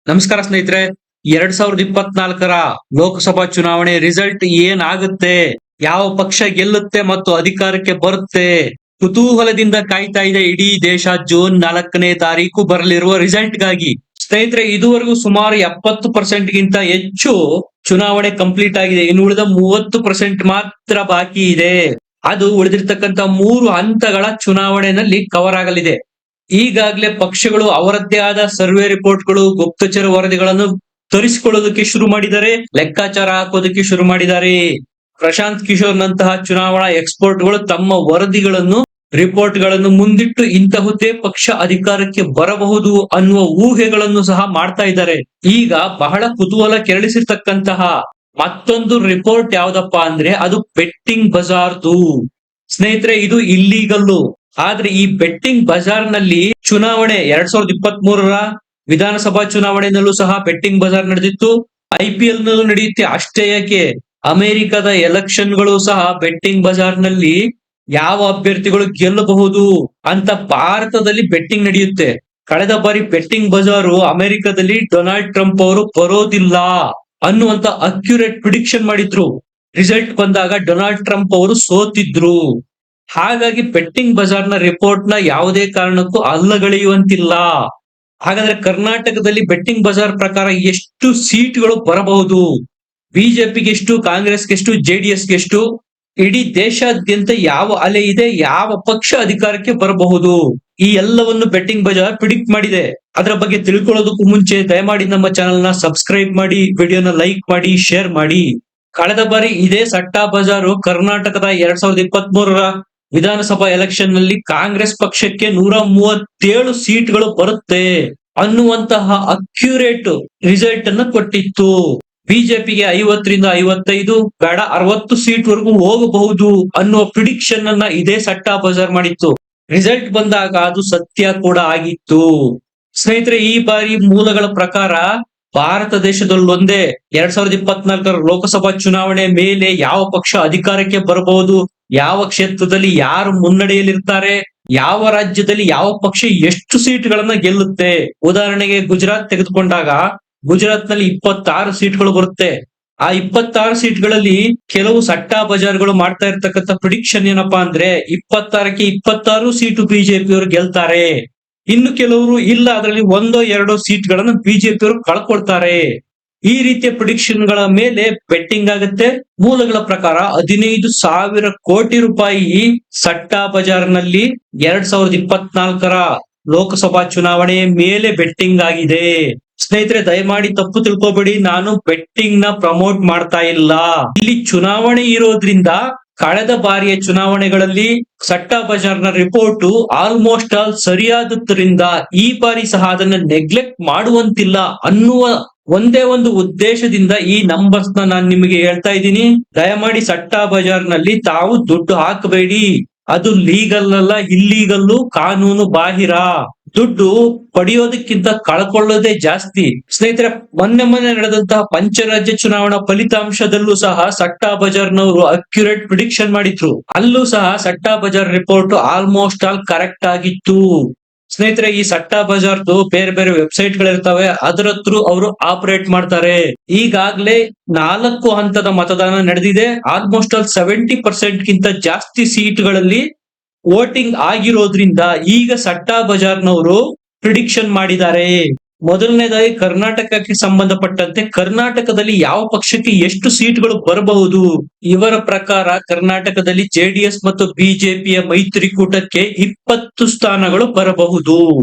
ನಮಸ್ಕಾರ ಸ್ನೇಹಿತರೆ. 2024 ಲೋಕಸಭಾ ಚುನಾವಣೆ ರಿಸಲ್ಟ್ ಏನಾಗುತ್ತೆ, ಯಾವ ಪಕ್ಷ ಗೆಲ್ಲುತ್ತೆ ಮತ್ತು ಅಧಿಕಾರಕ್ಕೆ ಬರುತ್ತೆ, ಕುತೂಹಲದಿಂದ ಕಾಯ್ತಾ ಇದೆ ಇಡೀ ದೇಶ. ಜೂನ್ 4ನೇ ತಾರೀಕು ಬರಲಿರುವ ರಿಸಲ್ಟ್ಗಾಗಿ. ಸ್ನೇಹಿತರೆ, ಇದುವರೆಗೂ ಸುಮಾರು 70% ಗಿಂತ ಹೆಚ್ಚು ಚುನಾವಣೆ ಕಂಪ್ಲೀಟ್ ಆಗಿದೆ. ಇನ್ನು ಉಳಿದ 30% ಮಾತ್ರ ಬಾಕಿ ಇದೆ. ಅದು ಉಳಿದಿರ್ತಕ್ಕಂಥ 3 ಹಂತಗಳ ಚುನಾವಣೆಯಲ್ಲಿ ಕವರ್ ಆಗಲಿದೆ. ಈಗಾಗಲೇ ಪಕ್ಷಗಳು ಅವರದ್ದೇ ಆದ ಸರ್ವೆ ರಿಪೋರ್ಟ್ಗಳು, ಗುಪ್ತಚರ ವರದಿಗಳನ್ನು ತರಿಸಿಕೊಳ್ಳೋದಕ್ಕೆ ಶುರು ಮಾಡಿದ್ದಾರೆ, ಲೆಕ್ಕಾಚಾರ ಹಾಕೋದಕ್ಕೆ ಶುರು ಮಾಡಿದ್ದಾರೆ. ಪ್ರಶಾಂತ್ ಕಿಶೋರ್ ನಂತಹ ಚುನಾವಣಾ ಎಕ್ಸ್ಪರ್ಟ್ಗಳು ತಮ್ಮ ವರದಿಗಳನ್ನು, ರಿಪೋರ್ಟ್ಗಳನ್ನು ಮುಂದಿಟ್ಟು ಇಂತಹುದೇ ಪಕ್ಷ ಅಧಿಕಾರಕ್ಕೆ ಬರಬಹುದು ಅನ್ನುವ ಊಹೆಗಳನ್ನು ಸಹ ಮಾಡ್ತಾ ಇದ್ದಾರೆ. ಈಗ ಬಹಳ ಕುತೂಹಲ ಕೆರಳಿಸಿರ್ತಕ್ಕಂತಹ ಮತ್ತೊಂದು ರಿಪೋರ್ಟ್ ಯಾವ್ದಪ್ಪ ಅಂದ್ರೆ ಅದು ಬೆಟ್ಟಿಂಗ್ ಬಜಾರ್ದು. ಸ್ನೇಹಿತರೆ, ಇದು ಇಲ್ಲೀಗಲ್ಲು. ಆದ್ರೆ ಈ ಬೆಟ್ಟಿಂಗ್ ಬಜಾರ್ ನಲ್ಲಿ ಚುನಾವಣೆ 2023 ವಿಧಾನಸಭಾ ಚುನಾವಣೆಯಲ್ಲೂ ಸಹ ಬೆಟ್ಟಿಂಗ್ ಬಜಾರ್ ನಡೆದಿತ್ತು. IPL ನಲ್ಲೂ ನಡೆಯುತ್ತೆ. ಅಷ್ಟೇ ಯಾಕೆ, ಅಮೆರಿಕದ ಎಲೆಕ್ಷನ್ ಗಳು ಸಹ ಬೆಟ್ಟಿಂಗ್ ಬಜಾರ್ ನಲ್ಲಿ ಯಾವ ಅಭ್ಯರ್ಥಿಗಳು ಗೆಲ್ಲಬಹುದು ಅಂತ ಭಾರತದಲ್ಲಿ ಬೆಟ್ಟಿಂಗ್ ನಡೆಯುತ್ತೆ. ಕಳೆದ ಬಾರಿ ಬೆಟ್ಟಿಂಗ್ ಬಜಾರು ಅಮೆರಿಕದಲ್ಲಿ ಡೊನಾಲ್ಡ್ ಟ್ರಂಪ್ ಅವರು ಬರೋದಿಲ್ಲ ಅನ್ನುವಂತ ಅಕ್ಯುರೇಟ್ ಪ್ರಿಡಿಕ್ಷನ್ ಮಾಡಿದ್ರು. ರಿಸಲ್ಟ್ ಬಂದಾಗ ಡೊನಾಲ್ಡ್ ಟ್ರಂಪ್ ಅವರು ಸೋತಿದ್ರು. ಹಾಗಾಗಿ ಬೆಟ್ಟಿಂಗ್ ಬಜಾರ್ನ ರಿಪೋರ್ಟ್ ನ ಯಾವುದೇ ಕಾರಣಕ್ಕೂ ಅಲ್ಲಗಳೆಯುವಂತಿಲ್ಲ. ಹಾಗಾದ್ರೆ ಕರ್ನಾಟಕದಲ್ಲಿ ಬೆಟ್ಟಿಂಗ್ ಬಜಾರ್ ಪ್ರಕಾರ ಎಷ್ಟು ಸೀಟ್ಗಳು ಬರಬಹುದು? ಬಿಜೆಪಿಗೆ ಎಷ್ಟು, ಕಾಂಗ್ರೆಸ್ಗೆ ಎಷ್ಟು, ಜೆಡಿಎಸ್ಗೆ ಎಷ್ಟು, ಇಡೀ ದೇಶಾದ್ಯಂತ ಯಾವ ಅಲೆ ಇದೆ, ಯಾವ ಪಕ್ಷ ಅಧಿಕಾರಕ್ಕೆ ಬರಬಹುದು, ಈ ಎಲ್ಲವನ್ನು ಬೆಟ್ಟಿಂಗ್ ಬಜಾರ್ ಪ್ರಿಡಿಕ್ಟ್ ಮಾಡಿದೆ. ಅದರ ಬಗ್ಗೆ ತಿಳ್ಕೊಳ್ಳೋದಕ್ಕೂ ಮುಂಚೆ ದಯಮಾಡಿ ನಮ್ಮ ಚಾನೆಲ್ ನ ಸಬ್ಸ್ಕ್ರೈಬ್ ಮಾಡಿ, ವಿಡಿಯೋನ ಲೈಕ್ ಮಾಡಿ, ಶೇರ್ ಮಾಡಿ. ಕಳೆದ ಬಾರಿ ಇದೇ ಸಟ್ಟಾ ಬಜಾರು ಕರ್ನಾಟಕದ 2023 ವಿಧಾನಸಭಾ ಎಲೆಕ್ಷನ್ ನಲ್ಲಿ ಕಾಂಗ್ರೆಸ್ ಪಕ್ಷಕ್ಕೆ 137 ಸೀಟ್ಗಳು ಬರುತ್ತೆ ಅನ್ನುವಂತಹ ಅಕ್ಯುರೇಟ್ ರಿಸಲ್ಟ್ ಅನ್ನು ಕೊಟ್ಟಿತ್ತು. ಬಿಜೆಪಿಗೆ 50ರಿಂದ 55, ಬೇಡ 60 ಸೀಟ್ ವರೆಗೂ ಹೋಗಬಹುದು ಅನ್ನುವ ಪ್ರಿಡಿಕ್ಷನ್ ಅನ್ನ ಇದೇ ಸಟ್ಟಾ ಬಜಾರ್ ಮಾಡಿತ್ತು. ರಿಸಲ್ಟ್ ಬಂದಾಗ ಅದು ಸತ್ಯ ಕೂಡ ಆಗಿತ್ತು. ಸ್ನೇಹಿತರೆ, ಈ ಬಾರಿ ಮೂಲಗಳ ಪ್ರಕಾರ ಭಾರತ ದೇಶದಲ್ಲೊಂದೇ 2024 ಲೋಕಸಭಾ ಚುನಾವಣೆ ಮೇಲೆ ಯಾವ ಪಕ್ಷ ಅಧಿಕಾರಕ್ಕೆ ಬರಬಹುದು, ಯಾವ ಕ್ಷೇತ್ರದಲ್ಲಿ ಯಾರು ಮುನ್ನಡೆಯಲಿರ್ತಾರೆ, ಯಾವ ರಾಜ್ಯದಲ್ಲಿ ಯಾವ ಪಕ್ಷ ಎಷ್ಟು ಸೀಟ್ಗಳನ್ನ ಗೆಲ್ಲುತ್ತೆ. ಉದಾಹರಣೆಗೆ ಗುಜರಾತ್ ತೆಗೆದುಕೊಂಡಾಗ ಗುಜರಾತ್ ನಲ್ಲಿ 26 ಸೀಟ್ಗಳು ಬರುತ್ತೆ. ಆ 26 ಸೀಟ್ಗಳಲ್ಲಿ ಕೆಲವು ಸಟ್ಟಾ ಬಜಾರ್ಗಳು ಮಾಡ್ತಾ ಇರ್ತಕ್ಕಂಥ ಪ್ರಿಡಿಕ್ಷನ್ ಏನಪ್ಪಾ ಅಂದ್ರೆ 26ಕ್ಕೆ 26 ಸೀಟು ಬಿಜೆಪಿ ಅವರು ಗೆಲ್ತಾರೆ. ಇನ್ನು ಕೆಲವರು ಇಲ್ಲ, ಅದರಲ್ಲಿ 1-2 ಸೀಟ್ಗಳನ್ನು ಬಿಜೆಪಿ ಅವರು ಕಳ್ಕೊಳ್ತಾರೆ. ಈ ರೀತಿಯ ಪ್ರಿಡಿಕ್ಷನ್ ಗಳ ಮೇಲೆ ಬೆಟ್ಟಿಂಗ್ ಆಗುತ್ತೆ. ಮೂಲಗಳ ಪ್ರಕಾರ 15,000 ಕೋಟಿ ರೂಪಾಯಿ ಸಟ್ಟಾ ಬಜಾರ್ ನಲ್ಲಿ 2024 ಲೋಕಸಭಾ ಚುನಾವಣೆ ಮೇಲೆ ಬೆಟ್ಟಿಂಗ್ ಆಗಿದೆ. ಸ್ನೇಹಿತರೆ, ದಯಮಾಡಿ ತಪ್ಪು ತಿಳ್ಕೊಬೇಡಿ, ನಾನು ಬೆಟ್ಟಿಂಗ್ ನ ಪ್ರಮೋಟ್ ಮಾಡ್ತಾ ಇಲ್ಲ. ಇಲ್ಲಿ ಚುನಾವಣೆ ಇರೋದ್ರಿಂದ ಕಳೆದ ಬಾರಿಯ ಚುನಾವಣೆಗಳಲ್ಲಿ ಸಟ್ಟಾ ಬಜಾರ್ ನ ರಿಪೋರ್ಟ್ ಆಲ್ಮೋಸ್ಟ್ ಆಲ್ ಸರಿಯಾದದ್ರಿಂದ ಈ ಬಾರಿ ಸಹ ಅದನ್ನ ನೆಗ್ಲೆಕ್ಟ್ ಮಾಡುವಂತಿಲ್ಲ ಅನ್ನುವ ಒಂದೇ ಒಂದು ಉದ್ದೇಶದಿಂದ ಈ ನಂಬರ್ಸ್ ನಾನು ನಿಮಗೆ ಹೇಳ್ತಾ ಇದ್ದೀನಿ. ದಯಮಾಡಿ ಸಟ್ಟಾ ಬಜಾರ್ ನಲ್ಲಿ ತಾವು ದುಡ್ಡು ಹಾಕಬೇಡಿ. ಅದು ಲೀಗಲ್ ಅಲ್ಲ, ಇಲ್ಲೀಗಲ್ಲು, ಕಾನೂನು ಬಾಹಿರ. ದುಡ್ಡು ಪಡೆಯೋದಕ್ಕಿಂತ ಕಳ್ಕೊಳ್ಳೋದೇ ಜಾಸ್ತಿ. ಸ್ನೇಹಿತರೆ, ಮೊನ್ನೆ ನಡೆದಂತಹ ಪಂಚರಾಜ್ಯ ಚುನಾವಣಾ ಫಲಿತಾಂಶದಲ್ಲೂ ಸಹ ಸಟ್ಟಾ ಬಜಾರ್ನವರು ಅಕ್ಯುರೇಟ್ ಪ್ರಿಡಿಕ್ಷನ್ ಮಾಡಿದ್ರು. ಅಲ್ಲೂ ಸಹ ಸಟ್ಟಾ ಬಜಾರ್ ರಿಪೋರ್ಟ್ ಆಲ್ಮೋಸ್ಟ್ ಆಲ್ ಕರೆಕ್ಟ್ ಆಗಿತ್ತು. ಸ್ನೇಹಿತರೆ, ಈ ಸಟ್ಟಾ ಬಜಾರ್ದು ಬೇರೆ ಬೇರೆ ವೆಬ್ಸೈಟ್ ಗಳಿರ್ತವೆ, ಅದರ ಥ್ರೂ ಅವರು ಆಪರೇಟ್ ಮಾಡ್ತಾರೆ. ಈಗಾಗ್ಲೇ 4 ಹಂತದ ಮತದಾನ ನಡೆದಿದೆ. ಆಲ್ಮೋಸ್ಟ್ ಆಲ್ 70% ಗಿಂತ ಜಾಸ್ತಿ ಸೀಟ್ಗಳಲ್ಲಿ ವೋಟಿಂಗ್ ಆಗಿರೋದ್ರಿಂದ ಈಗ ಸಟ್ಟಾ ಬಜಾರ್ನವರು ಪ್ರಿಡಿಕ್ಷನ್ ಮಾಡಿದ್ದಾರೆ. ಮೊದಲನೇದಾಗಿ ಕರ್ನಾಟಕಕ್ಕೆ ಸಂಬಂಧಪಟ್ಟಂತೆ ಕರ್ನಾಟಕದಲ್ಲಿ ಯಾವ ಪಕ್ಷಕ್ಕೆ ಎಷ್ಟು ಸೀಟ್ಗಳು ಬರಬಹುದು. ಇವರ ಪ್ರಕಾರ ಕರ್ನಾಟಕದಲ್ಲಿ ಜೆಡಿಎಸ್ ಮತ್ತು ಬಿಜೆಪಿಯ ಮೈತ್ರಿಕೂಟಕ್ಕೆ 20 ಸ್ಥಾನಗಳು ಬರಬಹುದು.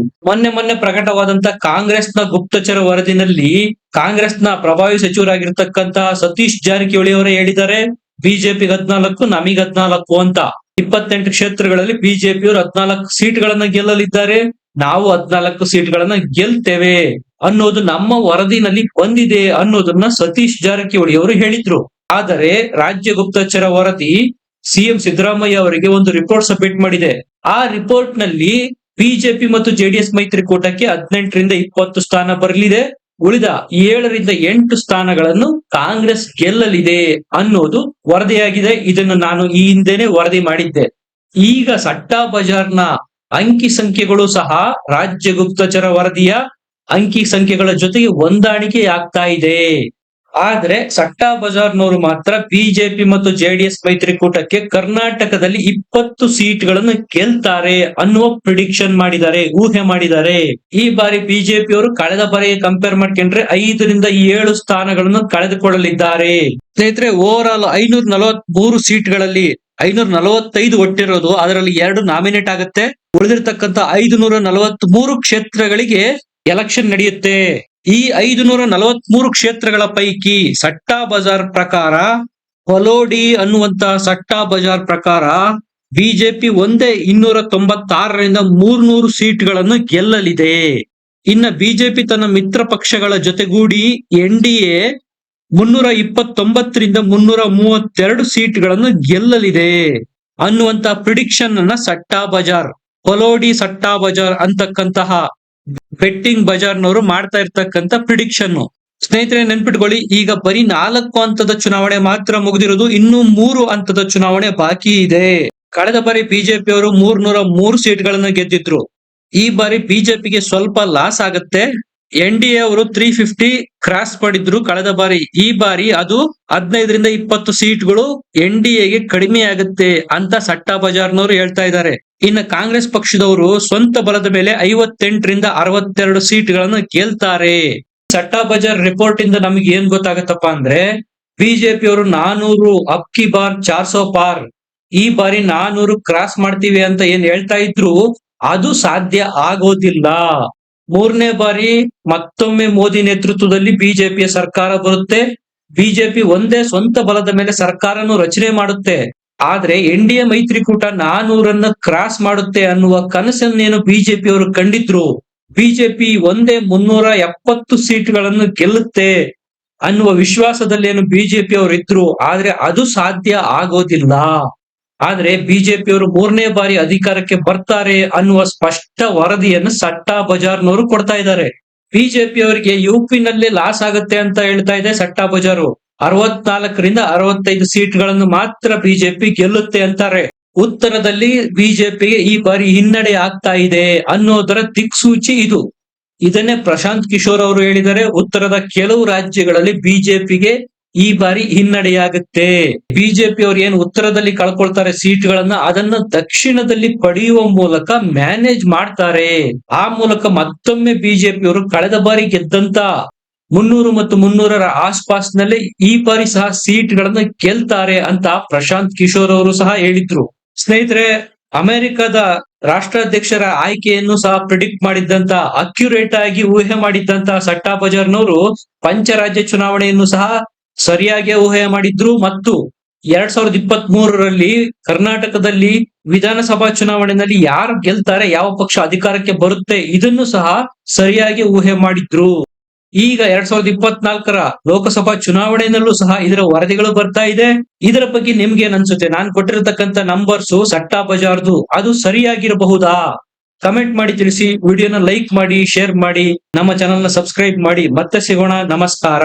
ಮೊನ್ನೆ ಪ್ರಕಟವಾದಂತ ಕಾಂಗ್ರೆಸ್ನ ಗುಪ್ತಚರ ವರದಿನಲ್ಲಿ ಕಾಂಗ್ರೆಸ್ನ ಪ್ರಭಾವಿ ಸಚಿವರಾಗಿರ್ತಕ್ಕಂತಹ ಸತೀಶ್ ಜಾರಕಿಹೊಳಿ ಅವರೇ ಹೇಳಿದ್ದಾರೆ, ಬಿಜೆಪಿ 14, ನಮಗ್ 14 ಅಂತ. 28 ಕ್ಷೇತ್ರಗಳಲ್ಲಿ ಬಿಜೆಪಿಯವರು 14 ಸೀಟ್ಗಳನ್ನ ಗೆಲ್ಲಲಿದ್ದಾರೆ, ನಾವು 14 ಸೀಟ್ಗಳನ್ನ ಗೆಲ್ತೇವೆ ಅನ್ನೋದು ನಮ್ಮ ವರದಿನಲ್ಲಿ ಬಂದಿದೆ ಅನ್ನೋದನ್ನ ಸತೀಶ್ ಜಾರಕಿಹೊಳಿ ಅವರು ಹೇಳಿದ್ರು. ಆದರೆ ರಾಜ್ಯ ಗುಪ್ತಚರ ವರದಿ ಸಿಎಂ ಸಿದ್ದರಾಮಯ್ಯ ಅವರಿಗೆ ಒಂದು ರಿಪೋರ್ಟ್ ಸಬ್ಮಿಟ್ ಮಾಡಿದೆ. ಆ ರಿಪೋರ್ಟ್ ನಲ್ಲಿ ಬಿಜೆಪಿ ಮತ್ತು ಜೆಡಿಎಸ್ ಮೈತ್ರಿಕೂಟಕ್ಕೆ 18ರಿಂದ 20 ಸ್ಥಾನ ಬರಲಿದೆ, ಉಳಿದ 7ರಿಂದ 8 ಸ್ಥಾನಗಳನ್ನು ಕಾಂಗ್ರೆಸ್ ಗೆಲ್ಲಲಿದೆ ಅನ್ನೋದು ವರದಿಯಾಗಿದೆ. ಇದನ್ನು ನಾನು ಈ ಹಿಂದೆನೆ ವರದಿ ಮಾಡಿದ್ದೆ. ಈಗ ಸಟ್ಟಾ ಬಜಾರ್ನ ಅಂಕಿ ಸಂಖ್ಯೆಗಳು ಸಹ ರಾಜ್ಯ ಗುಪ್ತಚರ ವರದಿಯ ಅಂಕಿ ಸಂಖ್ಯೆಗಳ ಜೊತೆಗೆ ಹೊಂದಾಣಿಕೆ ಆಗ್ತಾ ಇದೆ. ಆದ್ರೆ ಸಟ್ಟಾ ಬಜಾರ್ನವರು ಮಾತ್ರ ಬಿಜೆಪಿ ಮತ್ತು ಜೆಡಿಎಸ್ ಮೈತ್ರಿಕೂಟಕ್ಕೆ ಕರ್ನಾಟಕದಲ್ಲಿ 20 ಸೀಟ್ಗಳನ್ನು ಗೆಲ್ತಾರೆ ಅನ್ನುವ ಪ್ರಿಡಿಕ್ಷನ್ ಮಾಡಿದ್ದಾರೆ, ಊಹೆ ಮಾಡಿದ್ದಾರೆ. ಈ ಬಾರಿ ಬಿಜೆಪಿಯವರು ಕಳೆದ ಬಾರಿಗೆ ಕಂಪೇರ್ ಮಾಡ್ಕೊಂಡ್ರೆ 5ರಿಂದ 7 ಸ್ಥಾನಗಳನ್ನು ಕಳೆದುಕೊಳ್ಳಲಿದ್ದಾರೆ. ಸ್ನೇಹಿತರೆ, ಓವರ್ ಆಲ್ 543 ಸೀಟ್ಗಳಲ್ಲಿ 545 ಒಟ್ಟಿರೋದು, ಅದರಲ್ಲಿ 2 ನಾಮಿನೇಟ್ ಆಗುತ್ತೆ. ಉಳಿದಿರ್ತಕ್ಕಂಥ 543 ಕ್ಷೇತ್ರಗಳಿಗೆ ಎಲೆಕ್ಷನ್ ನಡೆಯುತ್ತೆ. ಈ 543 ಕ್ಷೇತ್ರಗಳ ಪೈಕಿ ಸಟ್ಟಾ ಬಜಾರ್ ಪ್ರಕಾರ, ಕೊಲೋಡಿ ಅನ್ನುವಂತ ಸಟ್ಟಾ ಬಜಾರ್ ಪ್ರಕಾರ ಬಿಜೆಪಿ ಒಂದೇ 296ರಿಂದ 300 ಸೀಟ್ಗಳನ್ನು ಗೆಲ್ಲಲಿದೆ. ಇನ್ನ ಬಿಜೆಪಿ ತನ್ನ ಮಿತ್ರ ಪಕ್ಷಗಳ ಜೊತೆಗೂಡಿ ಎನ್ಡಿಎ 329ರಿಂದ 332 ಸೀಟ್ಗಳನ್ನು ಗೆಲ್ಲಲಿದೆ ಅನ್ನುವಂತ ಪ್ರಿಡಿಕ್ಷನ್ ಅನ್ನ ಸಟ್ಟಾ ಬಜಾರ್, ಕೊಲೋಡಿ ಸಟ್ಟಾ ಬಜಾರ್ ಅಂತಕ್ಕಂತಹ ಬೆಟ್ಟಿಂಗ್ ಬಜಾರ್ನವರು ಮಾಡ್ತಾ ಇರ್ತಕ್ಕಂಥ ಪ್ರಿಡಿಕ್ಷನ್. ಸ್ನೇಹಿತರೆ, ನೆನ್ಪಿಟ್ಕೊಳ್ಳಿ, ಈಗ ಬರೀ 4 ಹಂತದ ಚುನಾವಣೆ ಮಾತ್ರ ಮುಗಿದಿರೋದು, ಇನ್ನು 3 ಹಂತದ ಚುನಾವಣೆ ಬಾಕಿ ಇದೆ. ಕಳೆದ ಬಾರಿ ಬಿಜೆಪಿಯವರು 303 ಸೀಟ್ಗಳನ್ನು ಗೆದ್ದಿದ್ರು. ಈ ಬಾರಿ ಬಿಜೆಪಿಗೆ ಸ್ವಲ್ಪ ಲಾಸ್ ಆಗುತ್ತೆ. ಎನ್ಡಿಎ ಅವರು 350 ಕ್ರಾಸ್ ಮಾಡಿದ್ರು ಕಳೆದ ಬಾರಿ. ಈ ಬಾರಿ ಅದು 15ರಿಂದ 20 ಸೀಟ್ಗಳು ಎನ್ಡಿಎಗೆ ಕಡಿಮೆ ಆಗುತ್ತೆ ಅಂತ ಸಟ್ಟಾ ಬಜಾರ್ನವರು ಹೇಳ್ತಾ ಇದ್ದಾರೆ. ಇನ್ನು ಕಾಂಗ್ರೆಸ್ ಪಕ್ಷದವರು ಸ್ವಂತ ಬಲದ ಮೇಲೆ 58ರಿಂದ 62 ಸೀಟ್ಗಳನ್ನು ಗೆಲ್ತಾರೆ. ಸಟ್ಟಾ ಬಜಾರ್ ರಿಪೋರ್ಟ್ ಇಂದ ನಮಗೆ ಏನ್ ಗೊತ್ತಾಗತ್ತಪ್ಪ ಅಂದ್ರೆ, ಬಿಜೆಪಿಯವರು 400 ಅಬ್ಕಿ ಬಾರ್ 400 ಪಾರ್, ಈ ಬಾರಿ 400 ಕ್ರಾಸ್ ಮಾಡ್ತೀವಿ ಅಂತ ಏನ್ ಹೇಳ್ತಾ ಇದ್ರು, ಅದು ಸಾಧ್ಯ ಆಗೋದಿಲ್ಲ. 3ನೇ ಬಾರಿ ಮತ್ತೊಮ್ಮೆ ಮೋದಿ ನೇತೃತ್ವದಲ್ಲಿ ಬಿಜೆಪಿಯ ಸರ್ಕಾರ ಬರುತ್ತೆ. ಬಿಜೆಪಿ ಒಂದೇ ಸ್ವಂತ ಬಲದ ಮೇಲೆ ಸರ್ಕಾರನು ರಚನೆ ಮಾಡುತ್ತೆ. ಆದ್ರೆ ಎನ್ಡಿಎ ಮೈತ್ರಿಕೂಟ 400 ಕ್ರಾಸ್ ಮಾಡುತ್ತೆ ಅನ್ನುವ ಕನಸನ್ನೇನು ಬಿಜೆಪಿಯವರು ಕಂಡಿದ್ರು. ಬಿಜೆಪಿ ಒಂದೇ 370 ಸೀಟ್ಗಳನ್ನು ಗೆಲ್ಲುತ್ತೆ ಅನ್ನುವ ವಿಶ್ವಾಸದಲ್ಲಿ ಏನು ಬಿಜೆಪಿಯವರು ಇದ್ರು. ಆದ್ರೆ ಅದು ಸಾಧ್ಯ ಆಗೋದಿಲ್ಲ. ಆದ್ರೆ ಬಿಜೆಪಿಯವರು 3ನೇ ಬಾರಿ ಅಧಿಕಾರಕ್ಕೆ ಬರ್ತಾರೆ ಅನ್ನುವ ಸ್ಪಷ್ಟ ವರದಿಯನ್ನು ಸಟ್ಟಾ ಬಜಾರ್ನವರು ಕೊಡ್ತಾ ಇದ್ದಾರೆ. ಬಿಜೆಪಿಯವರಿಗೆ ಯುಪಿನಲ್ಲಿ ಲಾಸ್ ಆಗುತ್ತೆ ಅಂತ ಹೇಳ್ತಾ ಇದೆ ಸಟ್ಟಾ ಬಜಾರು. 64ರಿಂದ 65 ಸೀಟ್ಗಳನ್ನು ಮಾತ್ರ ಬಿಜೆಪಿ ಗೆಲ್ಲುತ್ತೆ ಅಂತಾರೆ. ಉತ್ತರದಲ್ಲಿ ಬಿಜೆಪಿಗೆ ಈ ಬಾರಿ ಹಿನ್ನಡೆ ಆಗ್ತಾ ಇದೆ ಅನ್ನೋದರ ದಿಕ್ಸೂಚಿ ಇದು. ಇದನ್ನೇ ಪ್ರಶಾಂತ್ ಕಿಶೋರ್ ಅವರು ಹೇಳಿದ್ದಾರೆ. ಉತ್ತರದ ಕೆಲವು ರಾಜ್ಯಗಳಲ್ಲಿ ಬಿಜೆಪಿಗೆ ಈ ಬಾರಿ ಹಿನ್ನಡೆಯಾಗುತ್ತೆ. ಬಿಜೆಪಿ ಅವರು ಏನು ಉತ್ತರದಲ್ಲಿ ಕಳ್ಕೊಳ್ತಾರೆ ಸೀಟ್ಗಳನ್ನ, ಅದನ್ನ ದಕ್ಷಿಣದಲ್ಲಿ ಪಡೆಯುವ ಮೂಲಕ ಮ್ಯಾನೇಜ್ ಮಾಡ್ತಾರೆ. ಆ ಮೂಲಕ ಮತ್ತೊಮ್ಮೆ ಬಿಜೆಪಿಯವರು ಕಳೆದ ಬಾರಿ ಗೆದ್ದಂತ 300 ಮತ್ತು 300ರ ಆಸ್ಪಾಸ್ನಲ್ಲಿ ಈ ಬಾರಿ ಸಹ ಸೀಟ್ಗಳನ್ನ ಗೆಲ್ತಾರೆ ಅಂತ ಪ್ರಶಾಂತ್ ಕಿಶೋರ್ ಅವರು ಸಹ ಹೇಳಿದ್ರು. ಸ್ನೇಹಿತರೆ, ಅಮೆರಿಕದ ರಾಷ್ಟ್ರಾಧ್ಯಕ್ಷರ ಆಯ್ಕೆಯನ್ನು ಸಹ ಪ್ರಿಡಿಕ್ಟ್ ಮಾಡಿದ್ದಂತ, ಅಕ್ಯುರೇಟ್ ಆಗಿ ಊಹೆ ಮಾಡಿದ್ದಂತ ಸಟ್ಟಾ ಬಜಾರ್ನವರು ಪಂಚರಾಜ್ಯ ಚುನಾವಣೆಯನ್ನು ಸಹ ಸರಿಯಾಗಿ ಊಹೆ ಮಾಡಿದ್ರು. ಮತ್ತು 2023ರಲ್ಲಿ ಕರ್ನಾಟಕದಲ್ಲಿ ವಿಧಾನಸಭಾ ಚುನಾವಣೆಯಲ್ಲಿ ಯಾರು ಗೆಲ್ತಾರೆ, ಯಾವ ಪಕ್ಷ ಅಧಿಕಾರಕ್ಕೆ ಬರುತ್ತೆ, ಇದನ್ನು ಸಹ ಸರಿಯಾಗಿ ಊಹೆ ಮಾಡಿದ್ರು. ಈಗ 2024ರ ಲೋಕಸಭಾ ಚುನಾವಣೆಯಲ್ಲೂ ಸಹ ಇದರ ವರದಿಗಳು ಬರ್ತಾ ಇದೆ. ಇದರ ಬಗ್ಗೆ ನಿಮ್ಗೆ ಏನ್ ಅನ್ಸುತ್ತೆ? ನಾನು ಕೊಟ್ಟಿರತಕ್ಕಂತ ನಂಬರ್ಸು ಸಟ್ಟಾ ಬಜಾರ್ದು ಅದು ಸರಿಯಾಗಿರಬಹುದಾ? ಕಮೆಂಟ್ ಮಾಡಿ ತಿಳಿಸಿ. ವಿಡಿಯೋನ ಲೈಕ್ ಮಾಡಿ, ಶೇರ್ ಮಾಡಿ, ನಮ್ಮ ಚಾನೆಲ್ ನ ಸಬ್ಸ್ಕ್ರೈಬ್ ಮಾಡಿ. ಮತ್ತೆ ಸಿಗೋಣ. ನಮಸ್ಕಾರ.